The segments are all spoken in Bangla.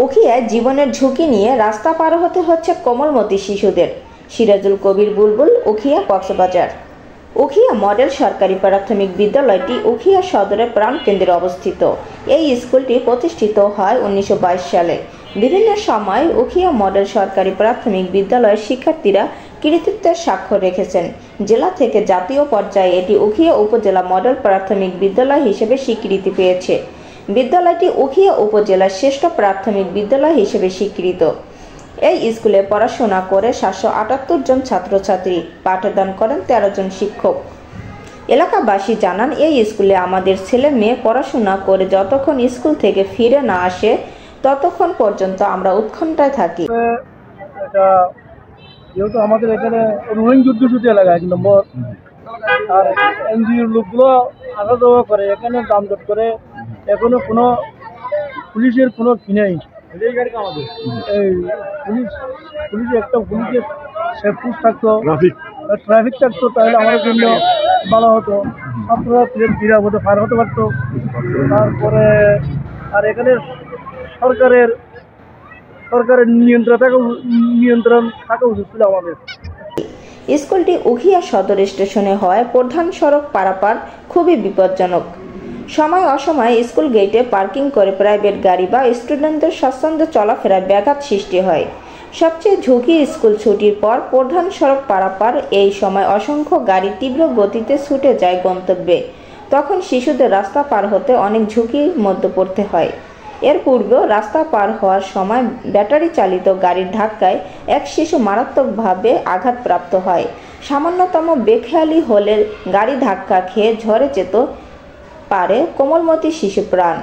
উখিয়ায় জীবনের ঝুঁকি নিয়ে রাস্তা পার হতে হচ্ছে কোমলমতি শিশুদের। সিরাজুল কবির বুলবুল, উখিয়া, কক্সবাজার। উখিয়া মডেল সরকারি প্রাথমিক বিদ্যালয়টি উখিয়া সদরের প্রাণকেন্দ্রে অবস্থিত। এই স্কুলটি প্রতিষ্ঠিত হয় 1922 সালে। বিভিন্ন সময় উখিয়া মডেল সরকারি প্রাথমিক বিদ্যালয়ের শিক্ষার্থীরা কৃতিত্বের স্বাক্ষর রেখেছেন। জেলা থেকে জাতীয় পর্যায়ে এটি উখিয়া উপজেলা মডেল প্রাথমিক বিদ্যালয় হিসেবে স্বীকৃতি পেয়েছে। বিদ্যালয়টি উখিয়া উপজেলার শ্রেষ্ঠ প্রাথমিক বিদ্যালয় হিসেবে স্বীকৃত। এই স্কুলে পড়াশোনা করে 778 জন ছাত্রছাত্রী, পাঠদান করেন 13 জন শিক্ষক। এলাকাবাসী জানান, এই স্কুলে আমাদের ছেলে মেয়ে পড়াশোনা করে যতক্ষণ স্কুল থেকে ফিরে না আসে ততক্ষণ পর্যন্ত আমরা উৎকণ্ঠায় থাকি। এটা যেহেতু আমাদের এখানে রোহিং যুদ্ধ এলাকা 1 নম্বর, আর এনজিওর লোকগুলো আসা যাওয়া করে, এখানে দামদর করে, এখনো কোনো পুলিশের কোনো কি নেই। এই পুলিশের সেফটি থাকতো, ট্রাফিক থাকতো, তাহলে আমাদের জন্য ভালো হতো। ছাত্ররা নিরাপদে পার হতে পারতো। তারপরে আর এখানে সরকারের নিয়ন্ত্রণ থাকা উচিত ছিল আমাদের। স্কুলটি উখিয়া সদর স্টেশনে হওয়ায় প্রধান সড়ক পারাপার খুবই বিপজ্জনক। সময় অসময়ে স্কুল গেটে পার্কিং করে প্রাইভেট গাড়ি বা স্টুডেন্টদের স্বাচ্ছন্দ্য চলাফেরায় ব্যাঘাত সৃষ্টি হয়। সবচেয়ে ঝুঁকি স্কুল ছুটির পর প্রধান সড়ক পারাপার। এই সময় অসংখ্য গাড়ি তীব্র গতিতে ছুটে যায় গন্তব্যে। তখন শিশুদের রাস্তা পার হতে অনেক ঝুঁকির মধ্যে পড়তে হয়। এর পূর্বেও রাস্তা পার হওয়ার সময় ব্যাটারি চালিত গাড়ির ধাক্কায় এক শিশু মারাত্মকভাবে আঘাতপ্রাপ্ত হয়। সামান্যতম বেখেয়ালি হলে গাড়ি ধাক্কা খেয়ে ঝরে যেতে পারে কোমলমতি শিশু প্রাণ।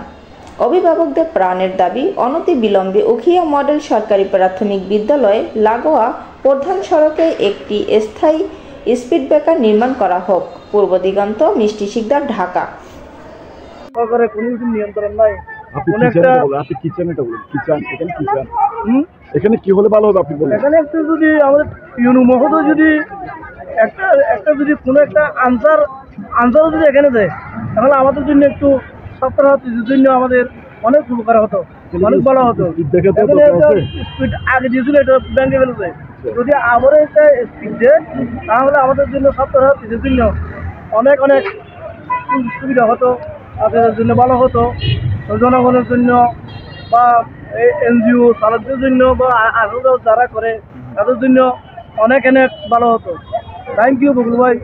অভিভাবকদের প্রাণের দাবি, অনতিবিলম্বে উখিয়া মডেল সরকারি প্রাথমিক বিদ্যালয়ে লাগোয়া প্রধান সড়কে একটি স্থায়ী স্পিড ব্রেকার নির্মাণ করা হোক। পূর্ব দিগন্ত, মিষ্টি শিকদার, ঢাকা। সরকারের কোনো কিছু নিয়ন্ত্রণ নাই। এখানে কি হলে ভালো হবে আপনি বলেন? এখানে একটু যদি আমাদের মহতো যদি একটা যদি কোনো একটা আনসারও যদি এখানে দেয়, তাহলে আমাদের জন্য একটু ছাত্রছাত্রীদের জন্য আমাদের অনেক উপকার হতো, অনেক ভালো হতো। স্পিড আগে দিয়েছিল, এটা ব্যাংকে ফেলেছে। যদি আবার একটা স্পিড দেয় তাহলে আমাদের জন্য ছাত্রছাত্রীদের জন্য অনেক সুবিধা হতো, তাদের জন্য ভালো হতো, জনগণের জন্য বা এনজিও চালকদের জন্য বা আসলে যারা করে তাদের জন্য অনেক ভালো হতো। থ্যাংক ইউ বকুল ভাই।